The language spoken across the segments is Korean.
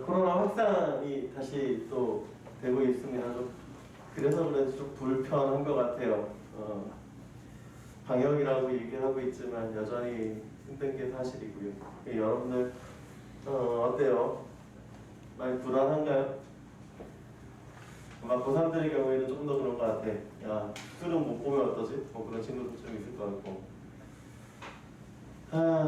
코로나 확산이 다시 또 되고 있습니다. 그래서 그런지 좀 불편한 것 같아요. 방역이라고 얘기하고 있지만 여전히 힘든 게 사실이고요. 여러분들 어때요? 많이 불안한가요? 아마 고3들의 경우에는 좀 더 그런 것 같아. 야, 수능 못 보면 어떠지? 그런 친구도 좀 있을 것 같고.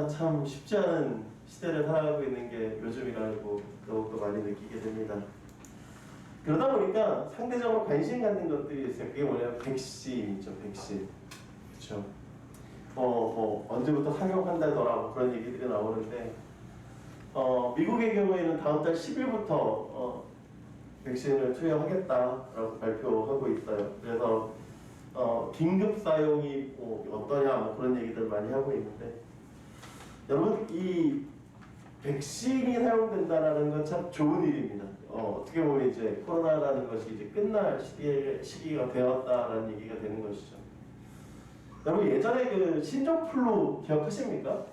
참 쉽지 않은 시대를 살아가고 있는 게 요즘이라고 더욱더 많이 느끼게 됩니다. 그러다 보니까 상대적으로 관심 갖는 것들이 있어요. 그게 뭐냐면 백신이죠, 백신. 그렇죠. 언제부터 상용한다더라 그런 얘기들이 나오는데 미국의 경우에는 다음 달 10일부터 백신을 투여하겠다라고 발표하고 있어요. 그래서 긴급 사용이 어떠냐 그런 얘기들 많이 하고 있는데 여러분 이 백신이 사용된다라는 건 참 좋은 일입니다. 어떻게 보면 이제 코로나라는 것이 이제 끝날 시기가 되었다라는 얘기가 되는 것이죠. 여러분 예전에 그 신종플루 기억하십니까?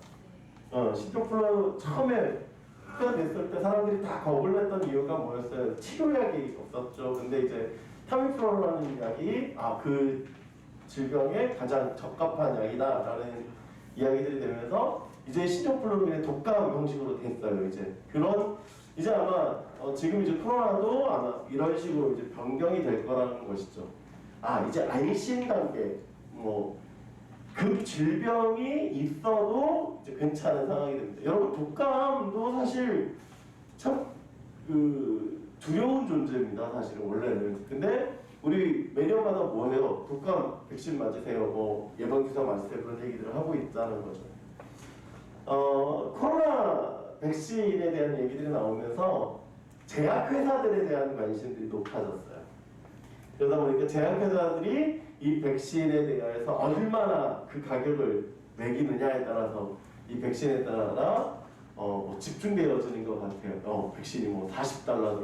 신종플루 처음에 됐을 때 사람들이 다 겁을 냈던 이유가 뭐였어요? 치료약이 없었죠. 근데 이제 타미플루라는 약이 그 질병에 가장 적합한 약이다라는 이야기들이 되면서 이제 신종플루는 독감 형식으로 됐어요. 이제 아마 지금 이제 코로나도 아마 이런 식으로 이제 변경이 될 거라는 것이죠. 이제 안심 단계 급 질병이 있어도 이제 괜찮은 상황이 됩니다. 여러분 독감도 사실 참 두려운 존재입니다. 사실은 원래는. 근데 우리 매년마다 뭐 해요? 독감 백신 맞으세요. 예방주사 맞으세요. 그런 얘기들을 하고 있다는 거죠. 코로나 백신에 대한 얘기들이 나오면서 제약회사들에 대한 관심들이 높아졌어요. 그러다 보니까 제약회사들이 이 백신에 대해서 얼마나 그 가격을 매기느냐에 따라서 이 백신에 따라 집중되어지는 것 같아요. 백신이 $40더라.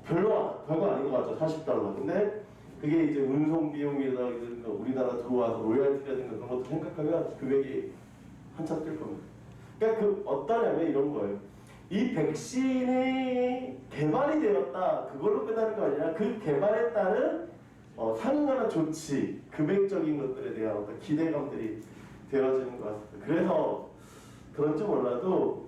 별거 아닌 것 같죠. $40. 근데 그게 이제 운송 비용이라든가 우리나라 들어와서 로열티라든가 그런 것도 생각하면 금액이 한참 뛸 겁니다. 그러니까 어떠냐면 이런 거예요. 이 백신이 개발이 되었다. 그걸로 끝나는 거 아니라 그 개발에 따른 상응하는 조치, 금액적인 것들에 대한 어떤 기대감들이 되어지는 것 같습니다. 그래서 그런지 몰라도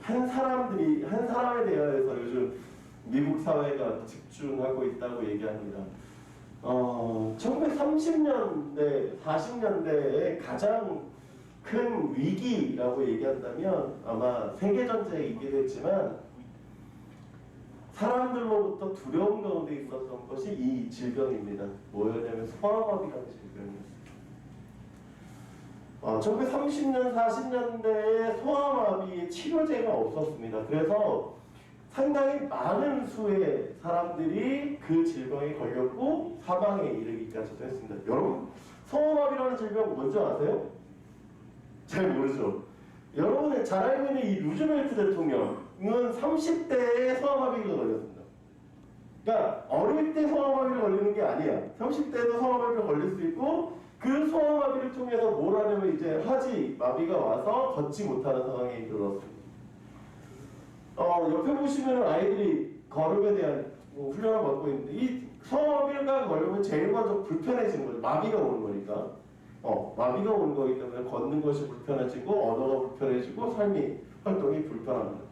한 사람에 대해서 요즘 미국 사회가 집중하고 있다고 얘기합니다. 1930년대, 40년대에 가장 큰 위기라고 얘기한다면 아마 세계전쟁이기도 했지만 사람들로부터 두려움 가운데 있었던 것이 이 질병입니다. 뭐였냐면 소아마비라는 질병이었습니다. 1930년, 40년대에 소아마비의 치료제가 없었습니다. 그래서 상당히 많은 수의 사람들이 그 질병에 걸렸고 사망에 이르기까지도 했습니다. 여러분, 소아마비라는 질병 뭔지 아세요? 잘 모르죠. 여러분이 잘 알고 있는 이 루즈벨트 대통령은 30대에 소아마비가 걸렸습니다. 그러니까 어릴 때 소아마비를 걸리는 게 아니야. 30대도 소아마비를 걸릴 수 있고 그 소아마비를 통해서 뭘 하냐면 이제 하지 마비가 와서 걷지 못하는 상황에 이르렀습니다. 옆에 보시면 아이들이 걸음에 대한 훈련을 받고 있는데 이 소아마비가 걸리면 제일 먼저 불편해지는 거죠. 마비가 오는 거니까. 마비가 오는 거기 때문에 걷는 것이 불편해지고 언어가 불편해지고 활동이 불편합니다.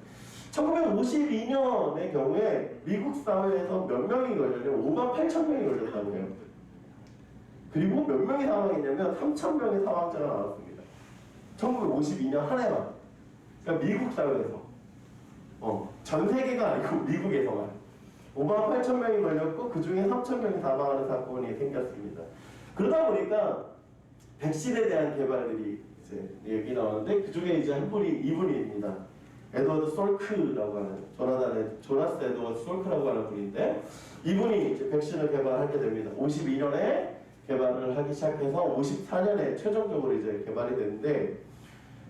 1952년의 경우에 미국 사회에서 몇 명이 걸렸냐면 58,000명이 걸렸다고 해요. 그리고 몇 명이 사망했냐면 3,000명의 사망자가 나왔습니다. 1952년 한 해만. 그러니까 미국 사회에서. 전 세계가 아니고 미국에서만. 58,000명이 걸렸고 그 중에 3,000명이 사망하는 사건이 생겼습니다. 그러다 보니까 백신에 대한 개발들이 이제 얘기 나오는데 그 중에 이제 한 분이 이분입니다. 에드워드 솔크라고 하는 조나스 에드워드 솔크라고 하는 분인데 이분이 이제 백신을 개발하게 됩니다. 52년에 개발을 하기 시작해서 54년에 최종적으로 이제 개발이 됐는데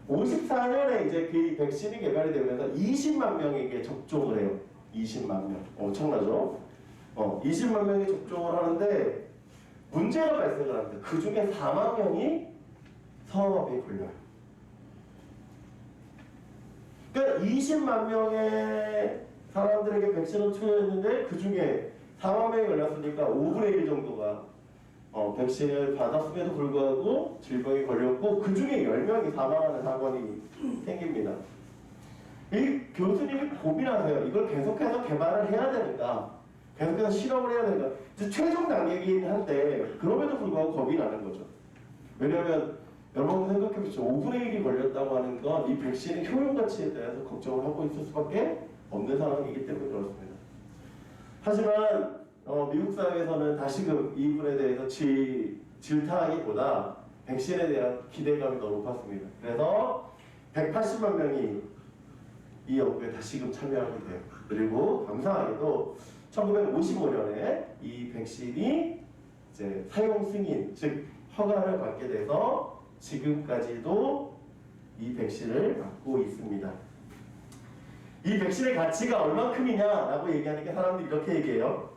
54년에 이제 그 백신이 개발이 되면서 20만 명에게 접종을 해요. 20만 명. 엄청나죠? 20만 명이 접종을 하는데 문제가 발생을 합니다. 그 중에 4만 명이 소아마비에 걸려요. 그러니까 20만 명의 사람들에게 백신을 투여했는데 그 중에 4만 명이 걸렸으니까 5분의 1 정도가 백신을 받았음에도 불구하고 질병이 걸렸고 그 중에 10명이 사망하는 사건이 생깁니다. 이 교수님이 고민하세요. 이걸 계속해서 개발을 해야 되는가? 계속해서 실험을 해야 되는가? 이제 최종 단계이긴 한데 그럼에도 불구하고 겁이 나는 거죠. 왜냐하면 여러분 생각해보시죠. 5분의 1이 걸렸다고 하는 건 이 백신의 효용 가치에 대해서 걱정을 하고 있을 수밖에 없는 상황이기 때문에 그렇습니다. 하지만 미국 사회에서는 다시금 이 부분에 대해서 질타하기보다 백신에 대한 기대감이 더 높았습니다. 그래서 180만 명이 이 연구에 다시금 참여하게 돼요. 그리고 감사하게도 1955년에 이 백신이 이제 사용 승인, 즉 허가를 받게 돼서 지금까지도 이 백신을 맞고 있습니다. 이 백신의 가치가 얼마큼이냐라고 얘기하니까 사람들이 이렇게 얘기해요.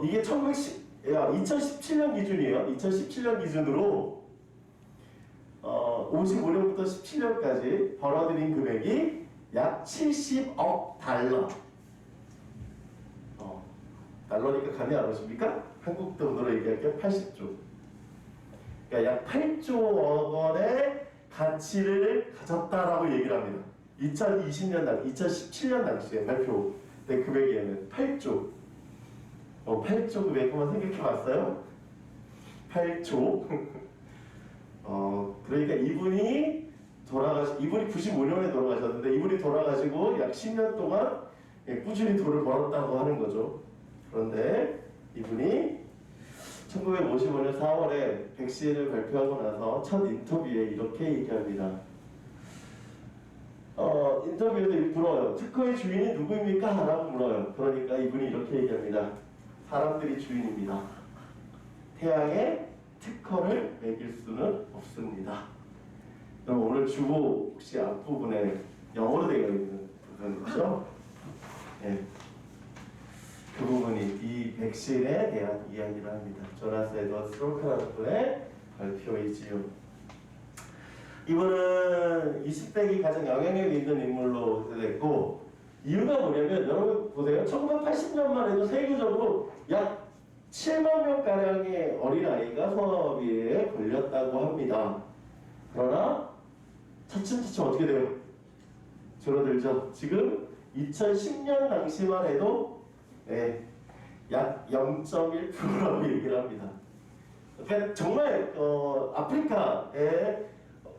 이게 2017년 기준이에요. 2017년 기준으로 55년부터 17년까지 벌어들인 금액이 약 70억 달러. 달러니까 감이 안 오십니까? 한국 돈으로 얘기할게요. 80조. 그러니까 약 8조 원의 가치를 가졌다라고 얘기를 합니다. 2017년 당시에 발표된 금액에는 8조. 8조 금액 한번 생각해 봤어요? 8조. 그러니까 이분이 95년에 돌아가셨는데 이분이 돌아가시고 약 10년 동안 꾸준히 돈을 벌었다고 하는 거죠. 그런데 이분이 1955년 4월에 백신을 발표하고 나서 첫 인터뷰에 이렇게 얘기합니다. 인터뷰에서 물어요. 특허의 주인이 누구입니까? 라고 물어요. 그러니까 이분이 이렇게 얘기합니다. 사람들이 주인입니다. 태양에 특허를 매길 수는 없습니다. 그럼 오늘 주보 혹시 앞부분에 영어로 되어 있는 부분이죠? 네. 그 부분이 이 백신에 대한 이야기를 합니다. 조나스 에드워드 롤크라는 분의 발표이지요. 이분은 20세기 가장 영향력 있는 인물로 됐고 이유가 뭐냐면 여러분 보세요. 1980년만 해도 세계적으로 약 7만 명가량의 어린아이가 성화마비에 걸렸다고 합니다. 그러나 차츰차츰 어떻게 돼요? 줄어들죠. 지금 2010년 당시만 해도 약 0.1%라고 얘기를 합니다. 그러니까 정말 아프리카에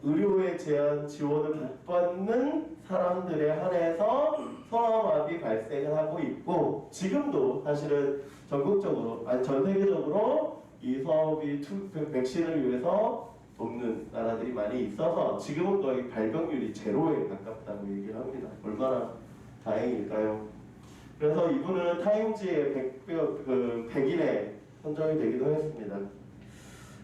의료에 제한 지원을 못 받는 사람들에 한해서 성화마비 발생을 하고 있고 지금도 사실은 전국적으로 아니 전 세계적으로 이 성화마비 백신을 위해서 돕는 나라들이 많이 있어서 지금은 거의 발병률이 제로에 가깝다고 얘기를 합니다. 얼마나 다행일까요? 그래서 이분은 타임지의 100인에 선정이 되기도 했습니다.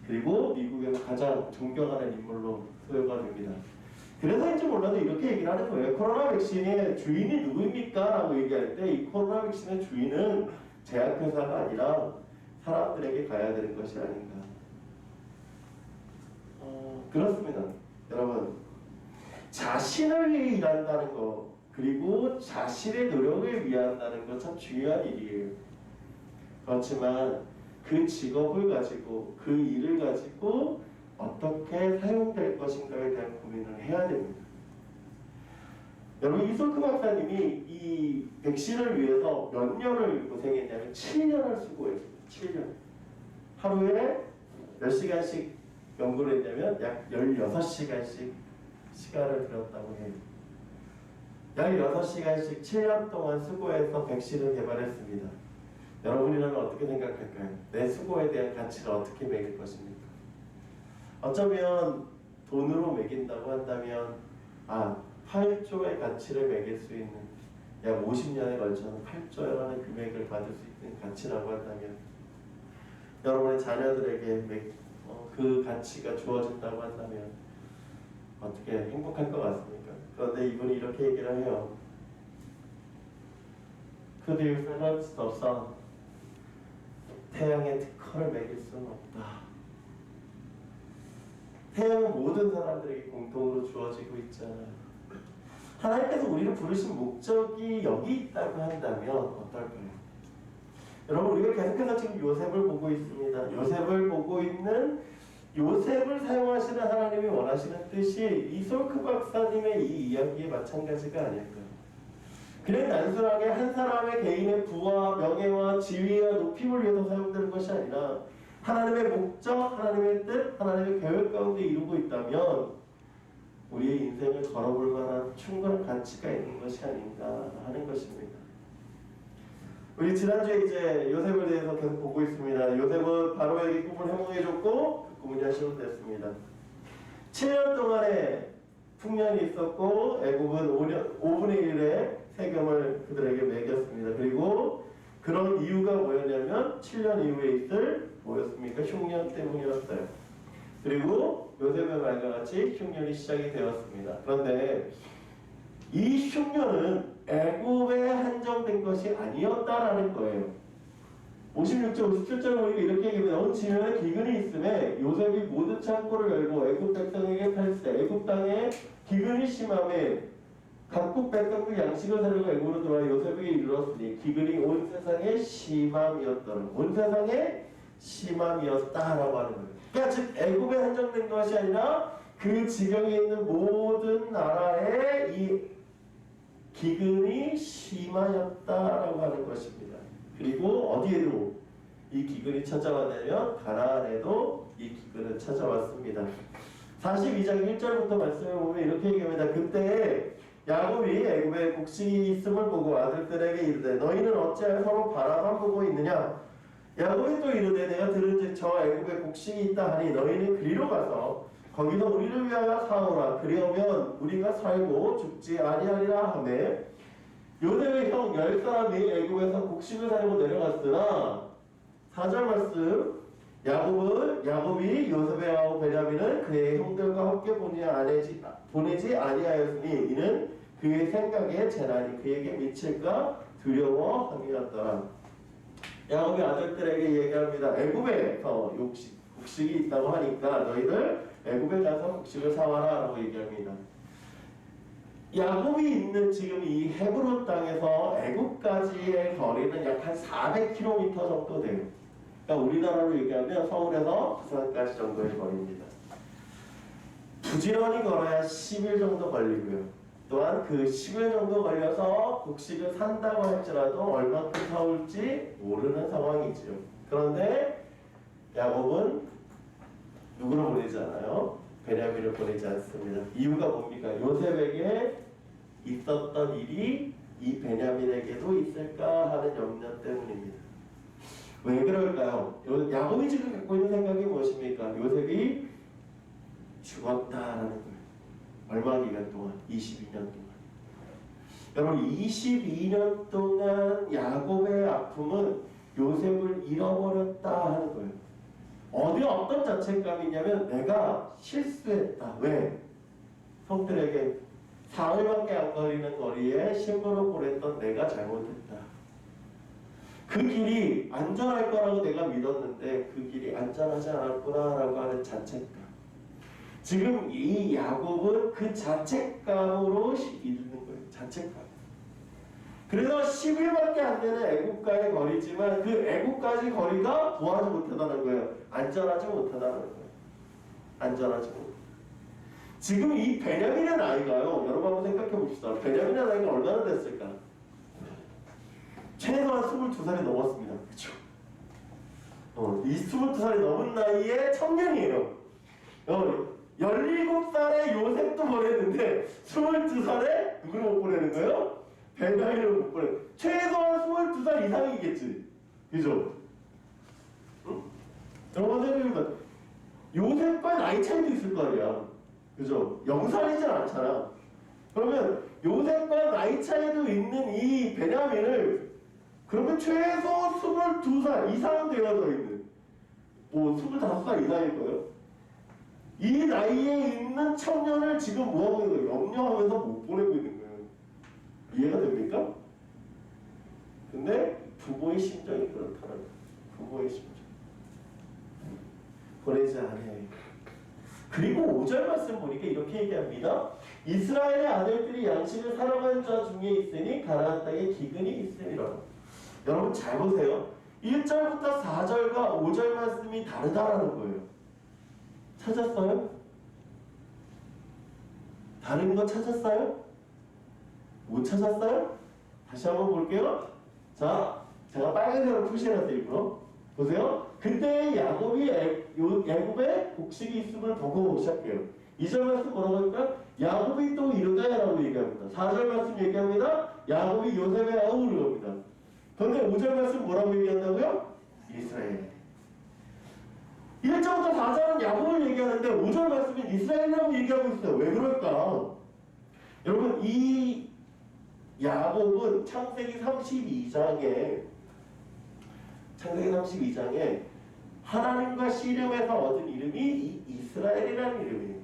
그리고 미국에서 가장 존경하는 인물로 소요가 됩니다. 그래서인지 몰라도 이렇게 얘기를 하는 거예요. 코로나 백신의 주인이 누구입니까? 라고 얘기할 때 이 코로나 백신의 주인은 제약회사가 아니라 사람들에게 가야 되는 것이 아닌가. 그렇습니다. 여러분 자신을 위해 일한다는 거 그리고 자신의 노력을 위한다는 건 참 중요한 일이에요. 그렇지만 그 직업을 가지고 그 일을 가지고 어떻게 사용될 것인가에 대한 고민을 해야 됩니다. 여러분 이솔크 박사님이 이 백신을 위해서 몇 년을 고생했냐면 7년을 수고했어요. 7년. 하루에 몇 시간씩 연구를 했냐면 약 16시간씩 시간을 들였다고 해요. 약 6시간씩 7년 동안 수고해서 백신을 개발했습니다. 여러분이라면 어떻게 생각할까요? 내 수고에 대한 가치를 어떻게 매길 것입니까? 어쩌면 돈으로 매긴다고 한다면 8조의 가치를 매길 수 있는 약 50년에 걸쳐서 8조라는 금액을 받을 수 있는 가치라고 한다면 여러분의 자녀들에게 그 가치가 주어진다고 한다면 어떻게 행복할 것 같습니까? 그런데 이분이 이렇게 얘기를 해요. Could you balance the sun? 태양의 특허를 매길 수는 없다. 태양은 모든 사람들에게 공통으로 주어지고 있잖아요. 하나님께서 우리를 부르신 목적이 여기 있다고 한다면 어떨까요? 여러분 우리가 계속해서 지금 요셉을 보고 있습니다. 요셉을 보고 있는 요셉을 사용하시는 하나님이 원하시는 뜻이 이솔크 박사님의 이 이야기에 마찬가지가 아닐까요? 그냥 단순하게 한 사람의 개인의 부와 명예와 지위와 높임을 위해서 사용되는 것이 아니라 하나님의 목적, 하나님의 뜻, 하나님의 계획 가운데 이루고 있다면 우리의 인생을 걸어볼 만한 충분한 가치가 있는 것이 아닌가 하는 것입니다. 우리 지난주에 이제 요셉에 대해서 계속 보고 있습니다. 요셉은 바로에게 꿈을 해몽해줬고 그 꿈이 실현됐습니다. 7년 동안의 풍년이 있었고 애굽은 5분의 1의 세금을 그들에게 매겼습니다. 그리고 그런 이유가 뭐였냐면 7년 이후에 있을 뭐였습니까? 흉년 때문이었어요. 그리고 요셉의 말과 같이 흉년이 시작이 되었습니다. 그런데 이 흉년은 애굽에 한정된 것이 아니었다라는 거예요. 56절, 57절을 보니까 이렇게 얘기합니다. 온 지면에 기근이 있음에 요셉이 모든 창고를 열고 애굽 백성에게 팔세 애굽 땅에 기근이 심함에 각국 백성들 양식을 사려고 애굽으로 들어와 요셉에게 이르렀으니 기근이 온 세상에 심함이었더라. 온 세상에 심함이었다라고 하는 거예요. 그러니까 즉 애굽에 한정된 것이 아니라 그 지경에 있는 모든 나라에 이 기근이 심하였다라고 하는 것입니다. 그리고 어디에도 이 기근이 찾아왔냐면 가나안에도 이 기근은 찾아왔습니다. 42장 1절부터 말씀을 보면 이렇게 얘기합니다. 그때 야곱이 애굽에 곡식이 있음을 보고 아들들에게 이르되 너희는 어찌하여 서로 바라만 보고 있느냐. 야곱이 또 이르되 내가 들은즉 저 애굽에 곡식이 있다 하니 너희는 그리로 가서 거기서 우리를 위하여 사오라. 그리하면 우리가 살고 죽지 아니하리라 하매 요셉의 형 10사람이 애굽에서 곡식을 사려고 내려갔으나 4절 말씀 야곱이 요셉의 아우 베냐민을 그의 형들과 함께 보내지 아니하였으니 이는 그의 생각에 재난이 그에게 미칠까 두려워함이었더라. 야곱이 아들들에게 얘기합니다. 애굽에서 곡식이 있다고 하니까 너희들 애굽에 가서 곡식을 사와라 라고 얘기합니다. 야곱이 있는 지금 이 헤브론 땅에서 애굽까지의 거리는 약 한 400km 정도 돼요. 그러니까 우리나라로 얘기하면 서울에서 부산까지 정도의 거리입니다. 부지런히 걸어야 10일 정도 걸리고요. 또한 그 10일 정도 걸려서 곡식을 산다고 할지라도 얼마큼 사올지 모르는 상황이지요. 그런데 야곱은 누구를 보내지 않아요? 베냐민을 보내지 않습니다. 이유가 뭡니까? 요셉에게 있었던 일이 이 베냐민에게도 있을까 하는 염려 때문입니다. 왜 그럴까요? 야곱이 지금 갖고 있는 생각이 무엇입니까? 요셉이 죽었다라는 거예요. 얼마 기간 동안? 22년 동안. 여러분 22년 동안 야곱의 아픔은 요셉을 잃어버렸다 하는 거예요. 어떤 자책감이냐면 내가 실수했다. 왜? 성들에게 사흘밖에 안 걸리는 거리에 신부를 보냈던 내가 잘못했다. 그 길이 안전할 거라고 내가 믿었는데 그 길이 안전하지 않았구나 라고 하는 자책감. 지금 이 야곱은 그 자책감으로 이르는 거예요. 자책감. 그래서 10일밖에 안 되는 애국과의 거리지만 그 애국까지 거리가 뭐하지 못하다는 거예요. 안전하지 못하다는 거예요. 안전하지 못. 지금 이 베냐민의 나이가요. 여러분 한번 생각해 봅시다. 베냐민의 나이가 얼마나 됐을까? 최소한 22살이 넘었습니다. 그렇죠? 이 22살이 넘은 나이에 청년이에요. 17살에 요셉도 보냈는데 22살에 누구를 못 보내는 거예요? 베냐민을 못 보내는 거예요. 최소한 22살 이상이겠지. 그죠? 응? 여러분 생각해보니까 요셉과 나이 차이도 있을 거 아니야. 그죠? 0살이진 않잖아. 그러면 요셉과 나이 차이도 있는 이 베냐민을 그러면 최소 22살 이상 되어져 있는 25살 이상일 거예요. 이 나이에 있는 청년을 지금 뭐하고 있는 거예요? 염려하면서 못 보내고 있는 거예요. 이해가 됩니까? 근데 부모의 심정이 그렇다는 거예요. 부모의 심정. 보내지 않아요. 그리고 5절 말씀 보니까 이렇게 얘기합니다. 이스라엘의 아들들이 양식을 사랑한 자 중에 있으니 가나안 땅에 기근이 있음이라. 여러분 잘 보세요. 1절부터 4절과 5절 말씀이 다르다라는 거예요. 찾았어요? 다른 거 찾았어요? 못 찾았어요? 다시 한번 볼게요. 자, 제가 빨간색으로 표시해놨어요. 일부러. 보세요. 그때 야곱이 애굽에 곡식이 있음을 보고 시작해요. 2절 말씀 뭐라고 할까요? 야곱이 또 이르다라고 얘기합니다. 4절 말씀 얘기합니다. 야곱이 요셉의 아우를 겁니다. 그런데 5절 말씀 뭐라고 얘기한다고요? 이스라엘. 1절부터 4절은 야곱을 얘기하는데 5절 말씀은 이스라엘이라고 얘기하고 있어요. 왜 그럴까? 여러분 이 야곱은 창세기 32장에 하나님과 씨름에서 얻은 이름이 이스라엘이라는 이름이에요.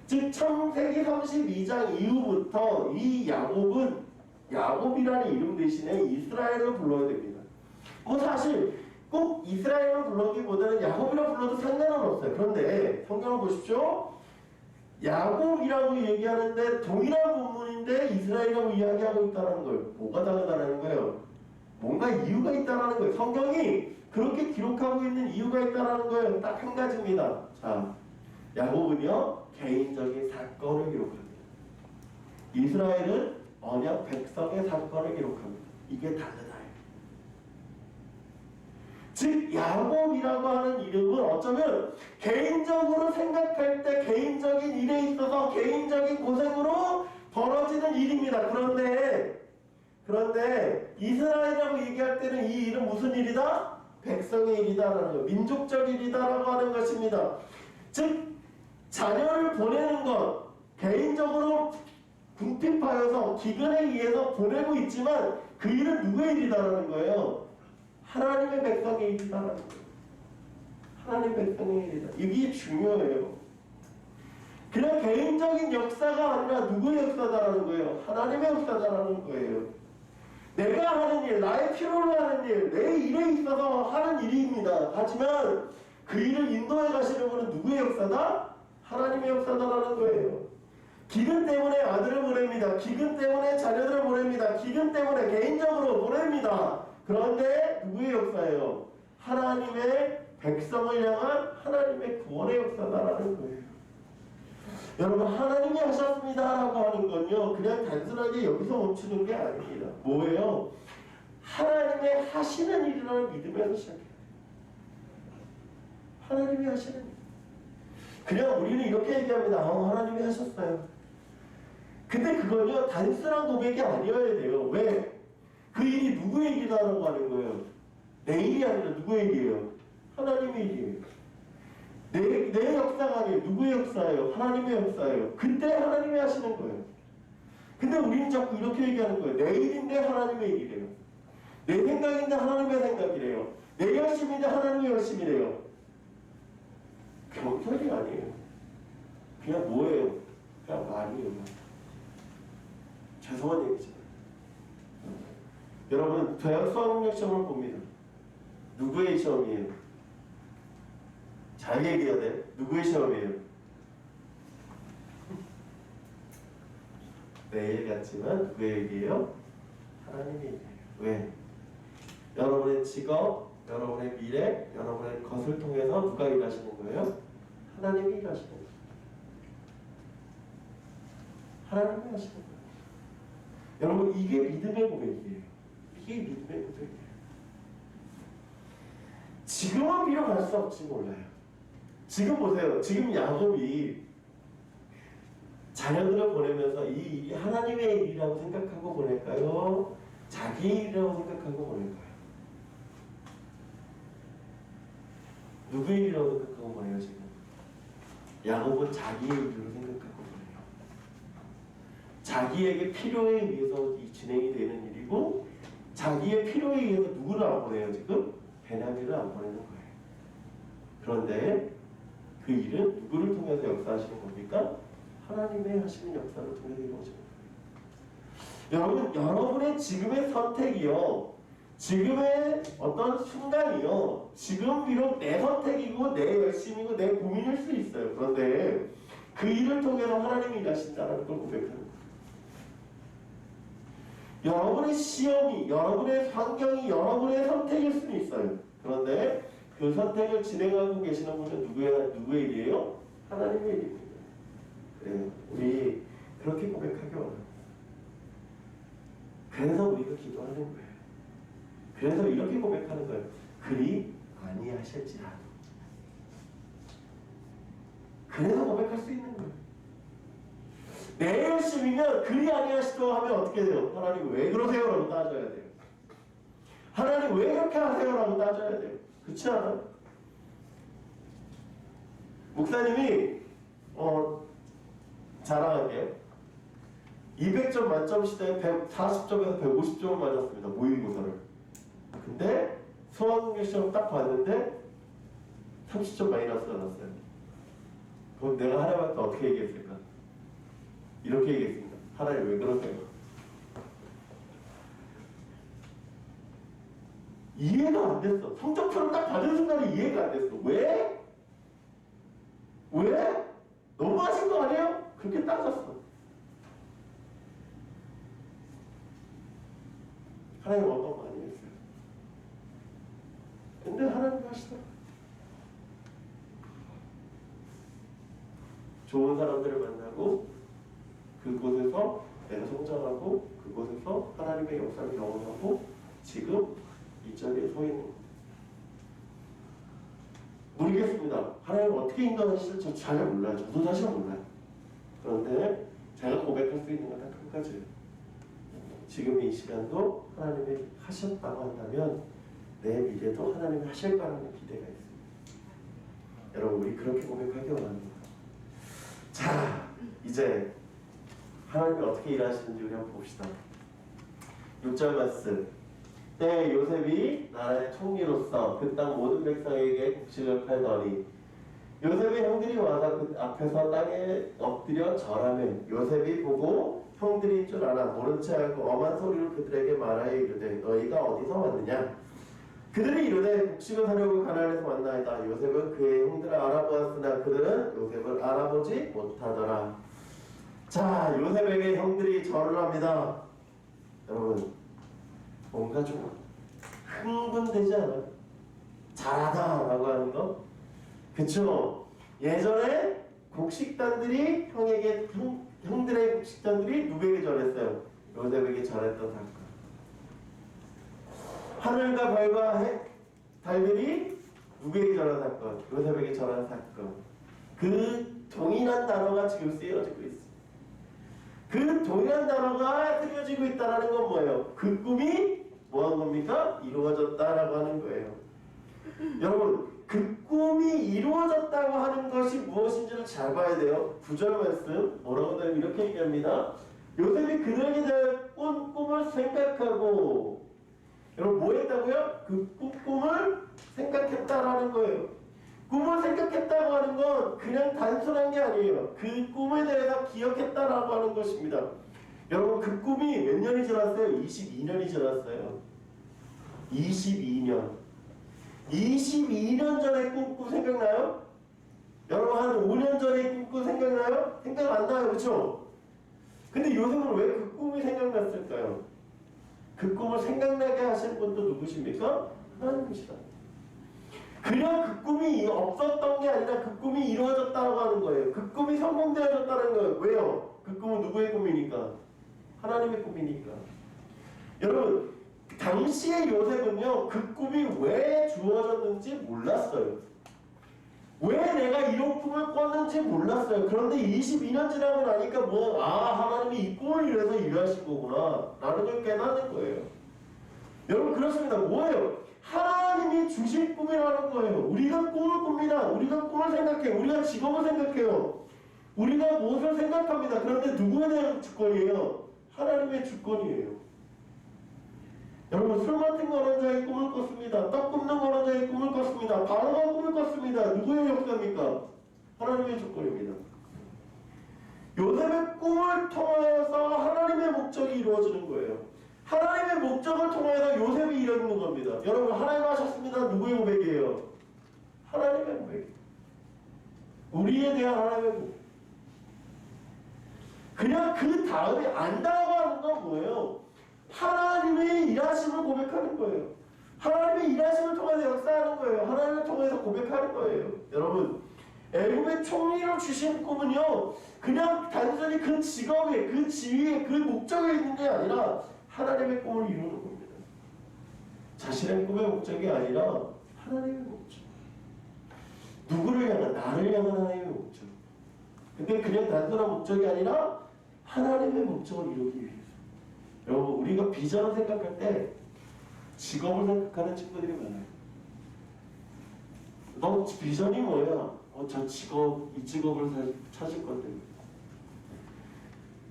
즉 창세기 32장 이후부터 이 야곱은 야곱이라는 이름 대신에 이스라엘을 불러야 됩니다. 뭐 사실 꼭 이스라엘을 불러기보다는 야곱이라고 불러도 상관은 없어요. 그런데 성경을 보십시오. 야곱이라고 얘기하는데 동일한 본문인데 이스라엘이라고 이야기하고 있다는 거예요. 뭐가 다르다는 거예요? 뭔가 이유가 있다는 거예요. 성경이 그렇게 기록하고 있는 이유가 있다는 거예요. 딱 한 가지입니다. 자, 야곱은요 개인적인 사건을 기록합니다. 이스라엘은 언약 백성의 사건을 기록합니다. 이게 다르다. 즉 야곱이라고 하는 이름은 어쩌면 개인적으로 생각할 때 개인적인 일에 있어서 개인적인 고생으로 벌어지는 일입니다. 그런데 이스라엘이라고 얘기할 때는 이 일은 무슨 일이다? 백성의 일이다라는 거, 민족적 일이다라고 하는 것입니다. 즉 자녀를 보내는 것 개인적으로 궁핍하여서 기근에 의해서 보내고 있지만 그 일은 누구의 일이다라는 거예요? 하나님의 백성의 일이다라는 거예요. 하나님의 백성의 일이다. 이게 중요해요. 그냥 개인적인 역사가 아니라 누구의 역사다라는 거예요? 하나님의 역사다라는 거예요. 내가 하는 일, 나의 필요로 하는 일, 내 일에 있어서 하는 일입니다. 하지만 그 일을 인도해 가시는 분은 누구의 역사다? 하나님의 역사다라는 거예요. 기근 때문에 아들을 보냅니다. 기근 때문에 자녀들을 보냅니다. 기근 때문에 개인적으로 보냅니다. 그런데 누구의 역사예요? 하나님의 백성을 향한 하나님의 구원의 역사다라는 거예요. 여러분 하나님이 하셨습니다라고 하는 건요 그냥 단순하게 여기서 멈추는 게 아닙니다. 뭐예요? 하나님의 하시는 일이라는 믿음에서 시작해요. 하나님이 하시는 일. 그냥 우리는 이렇게 얘기합니다. 하나님이 하셨어요. 근데 그건요 단순한 고백이 아니어야 돼요. 왜? 그 일이 누구의 일이라고 하는 거예요? 내 일이 아니라 누구의 일이에요? 하나님의 일이에요. 내 역사가 아니에요. 누구의 역사예요? 하나님의 역사예요. 그때 하나님이 하시는 거예요. 근데 우리는 자꾸 이렇게 얘기하는 거예요. 내 일인데 하나님의 일이래요. 내 생각인데 하나님의 생각이래요. 내 열심인데 하나님의 열심이래요. 경찰이 아니에요. 그냥 뭐예요? 그냥 말이에요. 죄송한 얘기지만 여러분 대학 수학능력 시험을 봅니다. 누구의 시험이에요? 잘 얘기해야 돼. 누구의 시험이에요? 내일 같지만 누구의 얘기예요? 하나님의 얘기예요. 왜? 여러분의 직업, 여러분의 미래, 여러분의 것을 통해서 누가 일하시는 거예요? 하나님이 일하시는 거예요. 하나님이 하시는 거예요. 여러분 이게 믿음의 고백이에요. 이게 믿음의 고백이에요. 지금은 비록 알 수 없지 몰라요. 지금 보세요. 지금 야곱이 자녀들을 보내면서 이 일이 하나님의 일이라고 생각하고 보낼까요? 자기 일이라고 생각하고 보낼까요? 누구의 일이라고 생각하고 보내요 지금? 야곱은 자기의 일로 생각하고 보내요. 자기에게 필요에 의해서 진행이 되는 일이고 자기의 필요에 의해서 누구를 안 보내요 지금? 베냐민을 안 보내는 거예요. 그런데 그 일은 누구를 통해서 역사하시는 겁니까? 하나님의 하시는 역사를 통해서 이루어지는 거예요. 여러분, 여러분의 지금의 선택이요, 지금의 어떤 순간이요, 지금 비록 내 선택이고 내 열심이고 내 고민일 수 있어요. 그런데 그 일을 통해서 하나님이 일하신다는 걸 고백하는 거예요. 여러분의 시험이, 여러분의 환경이 여러분의 선택일 수는 있어요. 그런데 그 선택을 진행하고 계시는 분은 누구의 일이에요? 하나님의 일입니다. 그래요. 우리 그렇게 고백하기 원해요. 그래서 우리가 기도하는 거예요. 그래서 이렇게 고백하는 거예요. 그리 아니하실지라도. 그래서 고백할 수 있는 거예요. 내 열심이면 그리 아니하시도록 하면 어떻게 돼요? 하나님 왜 그러세요? 라고 따져야 돼요. 하나님 왜 이렇게 하세요? 라고 따져야 돼요. 그렇지 않아요? 목사님이 자랑할게요. 200점 만점 시대에 140점에서 150점을 맞았습니다. 모의고사를. 근데 수학능력 시험 딱 봤는데 30점 마이너스가 났어요. 그럼 내가 하나님한테 어떻게 얘기했을까? 이렇게 얘기했습니다. 하나님 왜 그러세요? 이해가 안 됐어. 성적표를 딱 받은 순간에 이해가 안 됐어. 왜? 왜? 너무하신 거 아니에요? 그렇게 따졌어. 하나님 어떤 거 아니겠어요? 근데 하나님 하시더라고요. 좋은 사람들을 만나고 그곳에서 내가 성장하고 그곳에서 하나님의 역사를 경험하고 지금 이 자리에 서 있는 거예요. 모르겠습니다. 하나님 어떻게 인도하실지 잘 몰라요. 저도 사실 몰라요. 그런데 제가 고백할 수 있는 건 딱 한 가지예요. 지금 이 시간도 하나님이 하셨다고 한다면 내 미래도 하나님이 하실 거라는 기대가 있습니다. 여러분 우리 그렇게 고백하기 원합니다. 자, 이제 하나님이 어떻게 일하시는지 우리 한번 봅시다. 6절 말씀. 때 요셉이 나라의 총리로서 그 땅 모든 백성에게 곡식을 팔더니 요셉의 형들이 와서 그 앞에서 땅에 엎드려 절하며 요셉이 보고 형들인 줄 알아 모른 채 하고 엄한 소리로 그들에게 말하여 이르되 너희가 어디서 왔느냐? 그들이 이르되 곡식을 사려고 가나안에서 왔나이다. 요셉은 그의 형들을 알아보았으나 그들은 요셉을 알아보지 못하더라. 자, 요셉에게 형들이 절을 합니다. 여러분 뭔가 좀 흥분되지 않아요? 잘하다라고 하는 거? 그쵸? 예전에 곡식단들이 형들의 곡식단들이 누구에게 절했어요? 요셉에게 절했던 사건. 하늘과 별과 달들이 누구에게 절한 사건? 요셉에게 절한 사건. 그 동일한 단어가 지금 쓰여지고 있습니다. 그 동일한 단어가 쓰여지고 있다는 건 뭐예요? 그 꿈이 뭐한 겁니까? 이루어졌다라고 하는 거예요. 여러분 그 꿈이 이루어졌다고 하는 것이 무엇인지를 잘 봐야 돼요. 9절 말씀 뭐라고 되면 이렇게 얘기합니다. 요셉이 그들에게 대한 꿈을 생각하고 여러분 뭐 했다고요? 그 꿈을 생각했다라는 거예요. 꿈을 생각했다고 하는 건 그냥 단순한 게 아니에요. 그 꿈에 대해서 기억했다라고 하는 것입니다. 여러분 그 꿈이 몇 년이 지났어요? 22년이 지났어요. 22년. 22년 전에 꿈꾸 생각나요? 여러분 한 5년 전에 꿈꾸 생각나요? 생각 안 나요, 그렇죠? 근데 요즘은 왜 그 꿈이 생각났을까요? 그 꿈을 생각나게 하시는 분도 누구십니까? 하나님이시다. 그냥 그 꿈이 없었던 게 아니라 그 꿈이 이루어졌다고 하는 거예요. 그 꿈이 성공되어졌다는 거예요. 왜요? 그 꿈은 누구의 꿈이니까? 하나님의 꿈이니까. 여러분 당시의 요셉은요 그 꿈이 왜 주어졌는지 몰랐어요. 왜 내가 이런 꿈을 꿨는지 몰랐어요. 그런데 22년 지나고 나니까 하나님이 이 꿈을 이래서 일하신 거구나 라는 걸 깨닫는 거예요. 여러분 그렇습니다. 뭐예요? 하나님이 주실 꿈이라는 거예요. 우리가 꿈을 꿉니다. 우리가 꿈을 생각해요. 우리가 직업을 생각해요. 우리가 무엇을 생각합니다. 그런데 누구에 대한 주권이에요? 하나님의 주권이에요. 여러분 술 맡은 거는 자의 꿈을 꿨습니다. 떡 굽는 거는 자의 꿈을 꿨습니다. 바로가 꿈을 꿨습니다. 누구의 역사입니까? 하나님의 주권입니다. 요셉의 꿈을 통하여서 하나님의 목적이 이루어지는 거예요. 하나님의 목적을 통해서 요셉이 이루는 겁니다. 여러분 하나님 하셨습니다. 누구의 고백이에요? 하나님의 고백. 우리에 대한 하나님의 고백. 그냥 그 다음에 안다고 하는 건 뭐예요? 하나님의 일하심을 고백하는 거예요. 하나님의 일하심을 통해서 역사하는 거예요. 하나님을 통해서 고백하는 거예요. 여러분, 애굽의 총리로 주신 꿈은요, 그냥 단순히 그 직업에, 그 지위에, 그 목적에 있는 게 아니라 하나님의 꿈을 이루는 겁니다. 자신의 꿈의 목적이 아니라 하나님의 목적. 누구를 향한, 나를 향한 하나님의 목적. 근데 그냥 단순한 목적이 아니라 하나님의 목적을 이루기 위해서. 여러분, 우리가 비전을 생각할 때 직업을 생각하는 친구들이 많아요. 너 비전이 뭐야? 저 직업, 이 직업을 찾을 건데.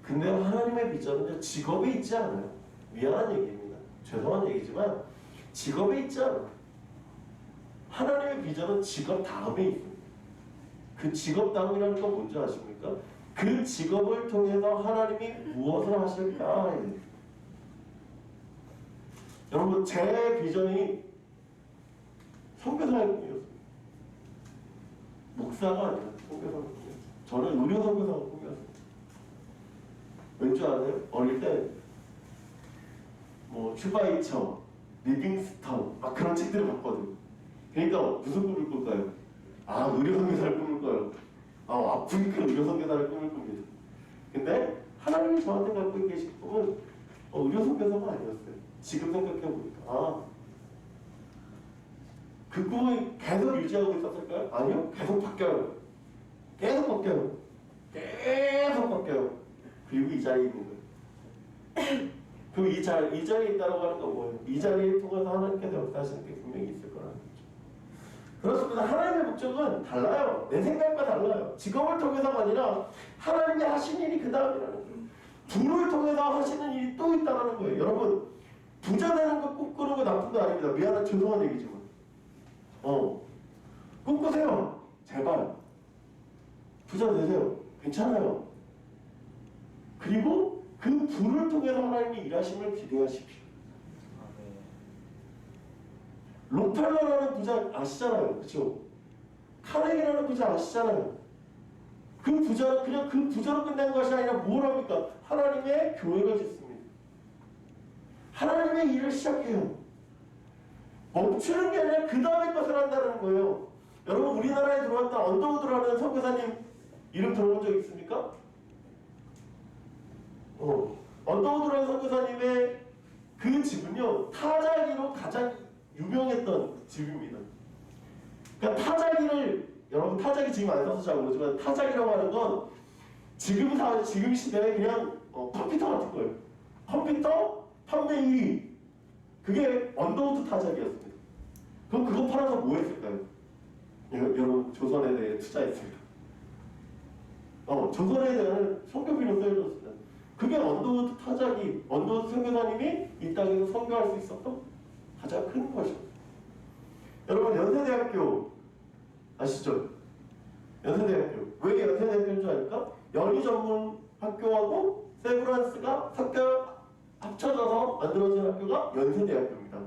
근데 하나님의 비전은 직업에 있지 않아요. 미안한 얘기입니다. 죄송한 얘기지만 직업에 있지 않아요. 하나님의 비전은 직업 다음에 있습니다. 그 직업 다음이라는 건 뭔지 아십니까? 그 직업을 통해서 하나님이 무엇을 하실까? 여러분, 제 비전이 선교사의 꿈이었습니다. 목사가 아니라 선교사의 꿈이었어요. 저는 의료 선교사의 꿈이었어요. 왠지 아세요? 어릴 때 슈바이처, 리빙스턴 막 그런 책들을 봤거든요. 그러니까 무슨 꿈을 꿀까요? 의료 선교사를 꿈을 꿔요. 아프리카 의료 선교사를 꿈을 꿉니다. 근데 하나님이 저한테 갖고 계신 꿈은 의료 선교사가 아니었어요. 지금 생각해보니까 그 꿈을 계속 유지하고 있었을까요? 아니요. 계속 바뀌어요. 계속 바뀌어요. 계속 바뀌어요. 그리고 이 자리에 있는 거예요. 그럼 이 자리에 있다고 하는 건 뭐예요? 이 자리를 통해서 하나님께서 역사하시는 게 분명히 있을 거라는 거죠. 그렇습니다. 하나님의 목적은 달라요. 내 생각과 달라요. 직업을 통해서가 아니라 하나님이 하신 일이 그 다음이라는 거예요. 부를 통해서 하시는 일이 또 있다는 거예요. 여러분, 부자 되는 거 꿈꾸는 거 나쁜 거 아닙니다. 미안한 죄송한 얘기지만 꿈꾸세요. 제발 부자 되세요. 괜찮아요. 그리고 그 부를 통해서 하나님이 일하심을 기대하십시오. 록펠러라는 부자 아시잖아요. 그렇죠? 카네기라는 부자 아시잖아요. 그 부자는 그냥 그 부자로 끝낸 것이 아니라 뭘 합니까? 하나님의 교회를 짓습니다. 하나님의 일을 시작해요. 멈추는 게 아니라 그 다음에 것을 한다는 거예요. 여러분, 우리나라에 들어왔던 언더우드라는 선교사님 이름 들어본 적 있습니까? 언더우드라는 선교사님의 그 집은요, 타자기로 가장 유명했던 집입니다. 그러니까 타자기를, 여러분 타자기 지금 안 써서 잘 모르지만 타자기라고 하는 건 지금 시대에 그냥 컴퓨터 같은 거예요. 컴퓨터 판매 1위. 그게 언더우드 타자기였습니다. 그럼 그거 팔아서 뭐 했을까요? 여러분, 조선에 대해 투자했습니다. 조선에 대한 선교비로 쓰여졌습니다. 그게 언더우드 타자기, 언더우드 선교사님이 이 땅에서 선교할 수 있었던 가장 큰 것이었어요. 여러분, 연세대학교 아시죠? 연세대학교. 왜 연세대학교인 줄 아십니까? 연희 전문 학교하고 세브란스가 합쳐져서 만들어진 학교가 연세대학교입니다.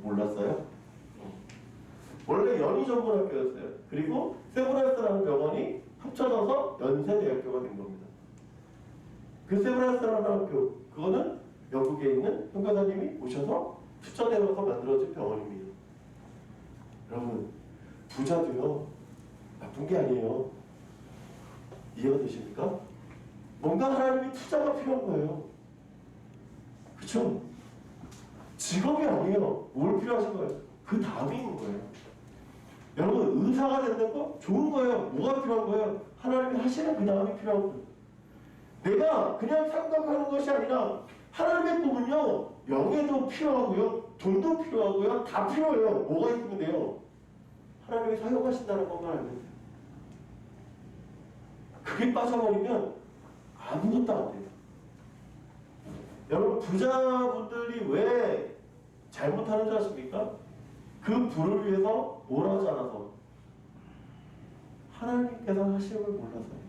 몰랐어요? 원래 연희 전문 학교였어요. 그리고 세브란스라는 병원이 합쳐져서 연세대학교가 된 겁니다. 그 세브란스라는 학교, 그거는 영국에 있는 선교사님이 오셔서 추천되어서 만들어진 병원입니다. 여러분, 부자도요, 나쁜 게 아니에요. 이해가 되십니까? 뭔가 하나님이 투자가 필요한 거예요. 그쵸? 직업이 아니에요. 뭘 필요하신 거예요? 그 다음에 있는 거예요. 여러분, 의사가 되는 거 좋은 거예요. 뭐가 필요한 거예요? 하나님이 하시는 그 다음이 필요한 거예요. 내가 그냥 생각하는 것이 아니라 하나님의 꿈은요, 명예도 필요하고요, 돈도 필요하고요, 다 필요해요. 뭐가 있으면 돼요? 하나님이 사용하신다는 것만 알면 돼요. 그게 빠져버리면 아무것도 안 돼요. 여러분, 부자분들이 왜 잘못하는 줄 아십니까? 그 부를 위해서 뭘 하지 않아서 하나님께서 하심을 몰라서요.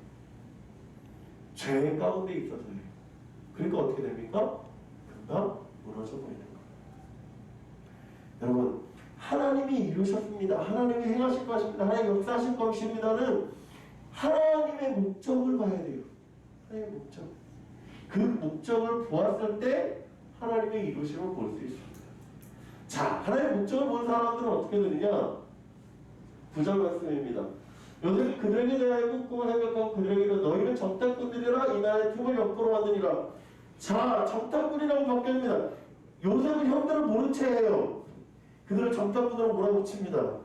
죄 가운데 있어서요. 그러니까 어떻게 됩니까? 금방 무너져 버리는 거예요. 여러분, 하나님이 이루셨습니다. 하나님이 행하실 것입니다. 하나님 역사하실 것입니다는 하나님의 목적을 봐야 돼요. 하나님의 목적. 그 목적을 보았을 때 하나님의 이루심을 볼 수 있습니다. 자, 하나님의 목적을 본 사람들은 어떻게 되느냐? 9절 말씀입니다. 요셉이 그들에게 대하여 꿈을 생각하고 그들에게 너희는 정탐꾼들이라 이 나라의 틈을 엿보러 왔느니라. 자, 정탐꾼이라고 바뀝니다. 요셉은 형들을 모른 채예요. 그들을 정탐꾼으로 몰아붙입니다.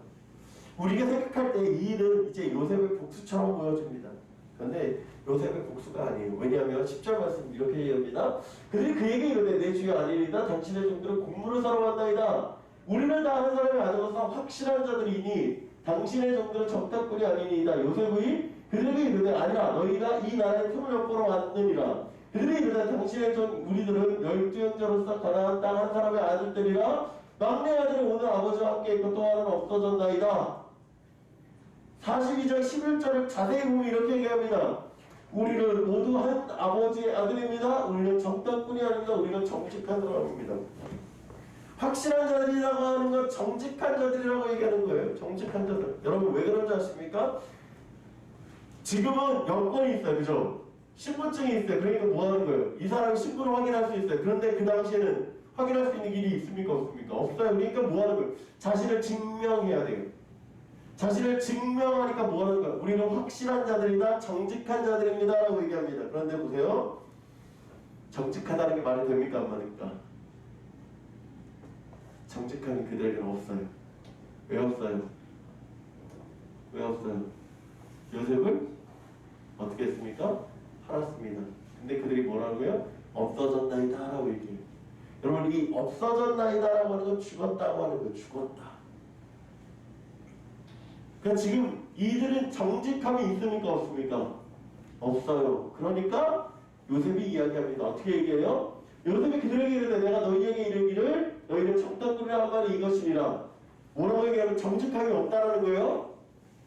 우리가 생각할 때 이 일은 이제 요셉의 복수처럼 보여집니다. 그런데 요셉의 복수가 아니에요. 왜냐하면 10절 말씀 이렇게 얘기합니다. 그들이 그에게 이르되 내 주여 아니리다. 당신의 종들은 곡물을 사러 왔나이다. 우리는 다 한 사람이 아니어서 확실한 자들이니 당신의 종들은 정탐꾼이 아니니이다. 요셉의 그들에게 이르되 아니라 너희가 이 나라의 틈을 엿보러 왔느니라. 그들이 이르되 당신의 종 우리들은 12형제로서 가나안 땅 한 사람의 아들들이라. 막내 아들이 오늘 아버지와 함께 있고 또 하나는 없어졌나이다. 42절 11절을 자세히 보면 이렇게 얘기합니다. 우리는 모두 한 아버지의 아들입니다. 우리는 정탐꾼이 아닙니다. 우리는 정직한 사람입니다. 확실한 자들이라고 하는 건 정직한 자들이라고 얘기하는 거예요. 정직한 자들. 여러분 왜 그런지 아십니까? 지금은 여권이 있어요. 그죠? 신분증이 있어요. 그러니까 뭐 하는 거예요? 이 사람이 신분을 확인할 수 있어요. 그런데 그 당시에는 확인할 수 있는 길이 있습니까? 없습니까? 없어요. 그러니까 뭐 하는 거예요? 자신을 증명해야 돼요. 자신을 증명하니까 뭐 하는 거예요? 우리는 확실한 자들이다. 정직한 자들입니다. 라고 얘기합니다. 그런데 보세요. 정직하다는 게 말이 됩니까? 안 됩니까? 정직한 그들에게는 없어요. 왜 없어요? 왜 없어요? 요셉을 어떻게 했습니까? 팔았습니다. 근데 그들이 뭐라고요? 없어졌나이다 라고 얘기해요. 여러분 이 없어졌나이다 라고 하는 건 죽었다고 하는 거예요. 죽었다. 그러니까 지금 이들은 정직함이 있습니까? 없습니까? 없어요. 그러니까 요셉이 이야기합니다. 어떻게 얘기해요? 요셉이 그들에게 이르되 내가 너희에게 이르기를 너희는 정탐꾼이라 한 말이 이것이니라. 뭐라고 얘기하면 정직함이 없다라는 거예요.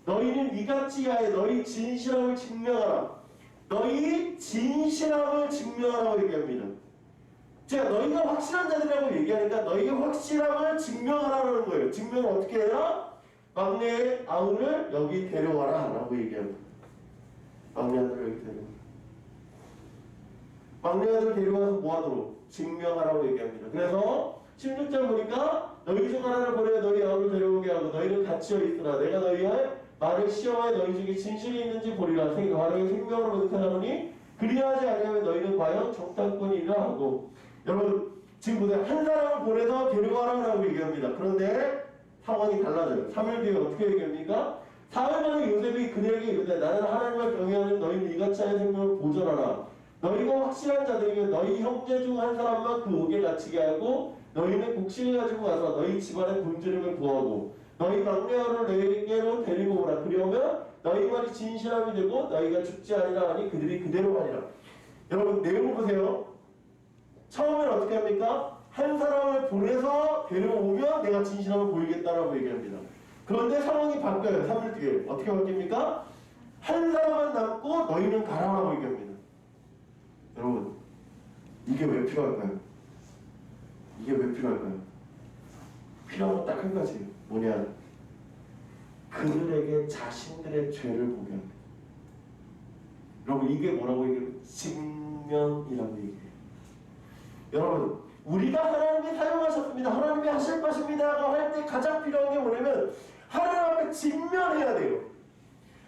너희는 이같이 하여 너희 진실함을 증명하라. 너희 진실함을 증명하라고 얘기합니다. 제가 너희가 확실한 자들이라고 얘기하니까 너희가 확실함을 증명하라는 거예요. 증명을 어떻게 해라? 막내 아우를 여기 데려와라 라고 얘기합니다. 막내 아들을 여기 데려와라. 막내 아들을 데려와서 뭐하도록? 증명하라고 얘기합니다. 그래서 16절 보니까 너희 중 하나를 보내 너희 아우를 데려오게 하고 너희는 갇혀 있으라. 내가 너희의 말을 시험하여 너희 중에 진실이 있는지 보리라. 바로 생명으로 은사하노니 그리하지 아니하면 너희는 과연 정탐꾼이라 하고. 여러분 지금 보세요. 한 사람을 보내서 데려가라고 얘기합니다. 그런데 상황이 달라져요. 3일 뒤에 어떻게 얘기합니까? 4일 만에 요셉이 그들에게 이르되 나는 하나님을 경외하는 너희는 이같이 하여 생명을 보존하라. 너희가 확실한 자들이면 너희 형제 중 한 사람만 그 옥에 갇히게 하고 너희는 곡식을 가지고 가서 너희 집안의 굶주림을 구하고 너희 막내 아우를 너희에게로 데리고 오라. 그리하면 너희 말이 진실함이 되고 너희가 죽지 아니라 하니 그들이 그대로 하리라. 여러분 내용을 보세요. 처음에는 어떻게 합니까? 한 사람을 보내서 데려오면 내가 진실함을 보이겠다라고 얘기합니다. 그런데 상황이 바뀌어요. 3일 뒤에 어떻게 바뀝니까? 한 사람만 남고 너희는 가라라고 얘기합니다. 여러분 이게 왜 필요할까요? 이게 왜 필요할까요? 필요한 건 딱 한 가지예요. 뭐냐? 그들에게 자신들의 죄를 보게 합니다. 여러분 이게 뭐라고 얘기해요? 직면이라고 얘기해요. 여러분 우리가 하나님이 사용하셨습니다. 하나님이 하실 것입니다. 할 때 가장 필요한 게 뭐냐면 하나님 앞에 직면해야 돼요.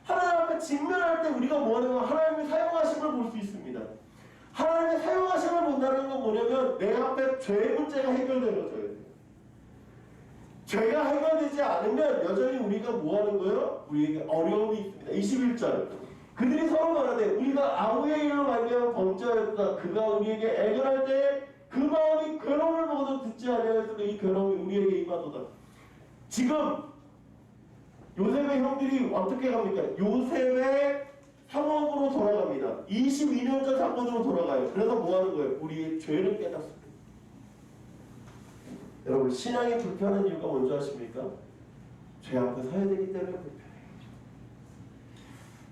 하나님 앞에 직면할 때 우리가 뭐하는 건 하나님이 사용하심을 볼 수 있습니다. 하나님의 사용하심을 본다는 건 뭐냐면 내 앞에 죄의 문제가 해결되는 거죠. 죄가 해결되지 않으면 여전히 우리가 뭐하는 거예요? 우리에게 어려움이 있습니다. 21절 그들이 서로 말하되 우리가 아우의 일로 말미암아 범죄하였다. 그가 우리에게 애걸할 때 그 마음이 괴로움을 먹어도 듣지 아니하였으므로 이 괴로움이 우리에게 임하도다. 지금 요셉의 형들이 어떻게 갑니까? 요셉의 상업으로 돌아갑니다. 22년 전 사건으로 돌아가요. 그래서 뭐 하는 거예요? 우리의 죄를 깨닫습니다. 여러분 신앙이 불편한 이유가 뭔지 아십니까? 죄 앞에 서야 되기 때문에 불편해요.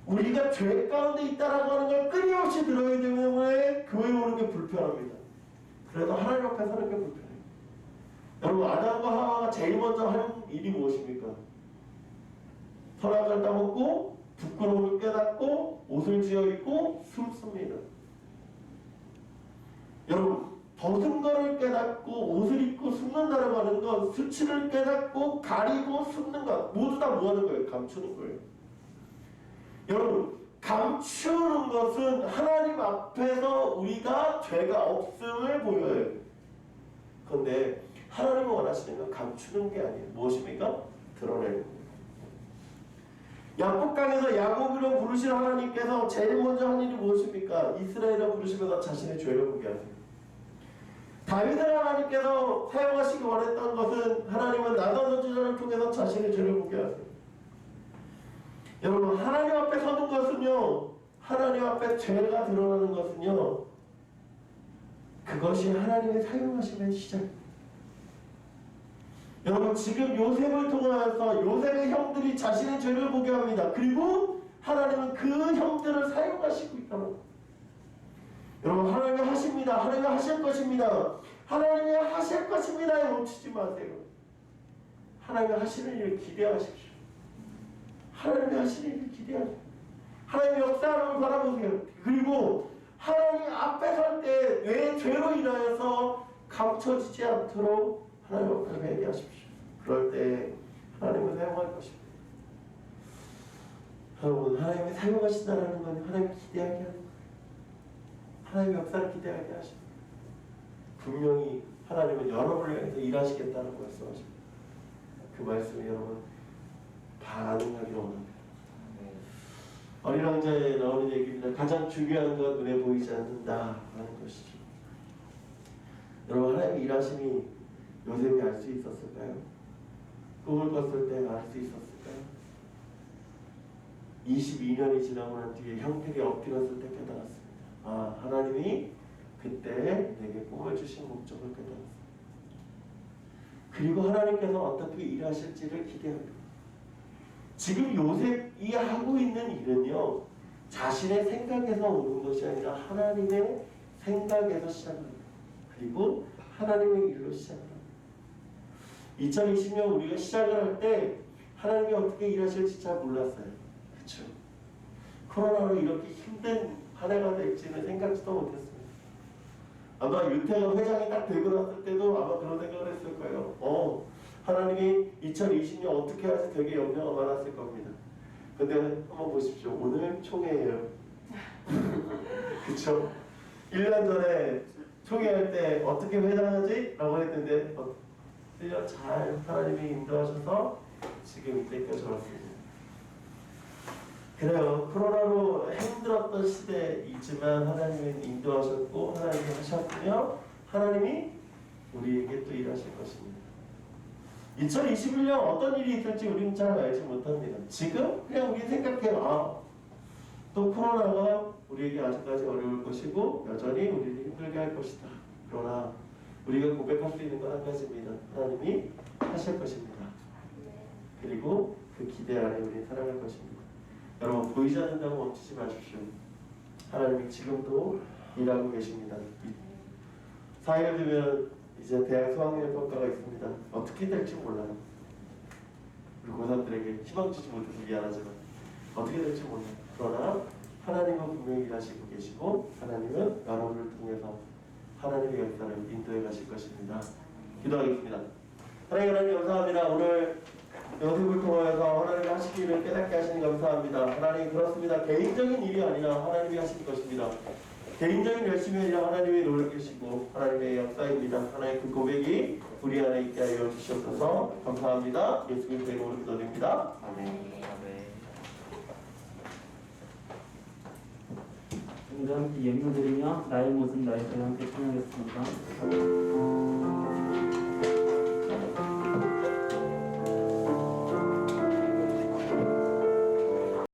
우리가 죄 가운데 있다라고 하는 걸 끊임없이 들어야 때문에 교회 오는 게 불편합니다. 그래도 하나님 앞에 서는 게 불편해요. 여러분 아담과 하와가 제일 먼저 한 일이 무엇입니까? 선악과를 따먹고 부끄러움을 깨닫고 옷을 지어 입고 숨습니다. 여러분, 벗은 거를 깨닫고 옷을 입고 숨는다고 하는 건 수치를 깨닫고 가리고 숨는 것 모두 다 뭐 하는 거예요? 감추는 거예요. 여러분, 감추는 것은 하나님 앞에서 우리가 죄가 없음을 보여요. 그런데 하나님은 원하시는 건 감추는 게 아니에요. 무엇입니까? 드러내는 거예요. 야곱강에서 야곱이라고 부르신 하나님께서 제일 먼저 한 일이 무엇입니까? 이스라엘이라고 부르시면서 자신의 죄를 보게 하세요. 다윗을 하나님께서 사용하시기 원했던 것은 하나님은 나단 선지자를 통해서 자신의 죄를 보게 하세요. 여러분, 하나님 앞에 서는 것은요, 하나님 앞에 죄가 드러나는 것은요, 그것이 하나님의 사용하심의 시작입니다. 여러분, 지금 요셉을 통하여서 요셉의 형들이 자신의 죄를 보게 합니다. 그리고 하나님은 그 형들을 사용하시고 있다는 거예요. 여러분, 하나님이 하십니다. 하나님이 하실 것입니다. 하나님이 하실 것입니다에 멈추지 마세요. 하나님이 하시는 일을 기대하십시오. 하나님이 하시는 일을 기대하십시오. 하나님의 역사를 바라보세요. 그리고 하나님 앞에 설 때 내 죄로 인하여서 감춰지지 않도록 하나님 앞에 회개하십시오. 그럴 때 하나님을 사용할 것입니다. 여러분, 하나님이 사용하신다는 건 하나님이 기대하게 하는 거예요. 하나님의 역사를 기대하게 하십니다. 분명히 하나님은 여러분을 위해서 일하시겠다는 말씀하십니다. 그 말씀이 여러분 반응하기를 원합니다. 어린 왕자에 나오는 얘기입니다. 가장 중요한 건 눈에 보이지 않는다 하는 것이죠. 여러분, 하나님의 일하심이 요셉이 알 수 있었을까요? 꿈을 꿨을 때 알 수 있었을까요? 22년이 지나고 난 뒤에 형들이 엎드렸을 때 깨달았습니다. 아, 하나님이 그때 내게 꿈을 주신 목적을 깨달았습니다. 그리고 하나님께서 어떻게 일하실지를 기대합니다. 지금 요셉이 하고 있는 일은요, 자신의 생각에서 오는 것이 아니라 하나님의 생각에서 시작합니다. 그리고 하나님의 일로 시작합니다. 2020년 우리가 시작을 할 때 하나님이 어떻게 일하실지 잘 몰랐어요. 그렇죠? 코로나로 이렇게 힘든 한 해가 될지는 생각지도 못했습니다. 아마 윤태가 회장이 딱 되고 났을 때도 아마 그런 생각을 했을 거예요. 하나님이 2020년 어떻게 할지 되게 염려가 많았을 겁니다. 근데 한번 보십시오. 오늘 총회예요. 그쵸? 1년 전에 총회할 때 어떻게 회장하지? 라고 했는데 1년 잘 하나님이 인도하셔서 지금 이때까지 왔습니다. 그래요. 코로나로 힘들었던 시대이지만 하나님은 인도하셨고 하나님이 하셨으며 하나님이 우리에게 또 일하실 것입니다. 2021년 어떤 일이 있을지 우리는 잘 알지 못합니다. 지금 그냥 우리 생각해요. 또 코로나가 우리에게 아직까지 어려울 것이고 여전히 우리를 힘들게 할 것이다. 그러나 우리가 고백할 수 있는 건 한 가지입니다. 하나님이 하실 것입니다. 그리고 그 기대 안에 우리는 살아갈 것입니다. 여러분, 보이지 않는다고 멈추지 마십시오. 하나님이 지금도 일하고 계십니다. 4일 되면 이제 대학 수학여행 평가가 있습니다. 어떻게 될지 몰라요. 우리 고3들에게 희망 주지 못해서 미안하지만 어떻게 될지 몰라요. 그러나 하나님은 분명히 일하시고 계시고 하나님은 여러분을 통해서 하나님의 역사를 인도해 가실 것입니다. 기도하겠습니다. 하나님 감사합니다. 오늘 요셉을 통하여서 하나님이 하시는 일을 깨닫게 하시니 감사합니다. 하나님, 그렇습니다. 개인적인 일이 아니라 하나님이 하실 것입니다. 개인적인 열심이 아니라 하나님의 노력이시고 하나님의 역사입니다. 하나님, 그 고백이 우리 안에 있게 하여 주시옵소서. 감사합니다. 예수 그리스도의 이름으로 기도드립니다. 아멘. 우리가 함께 예물드리며 나의 모습 나의 배 함께 찬양하겠습니다.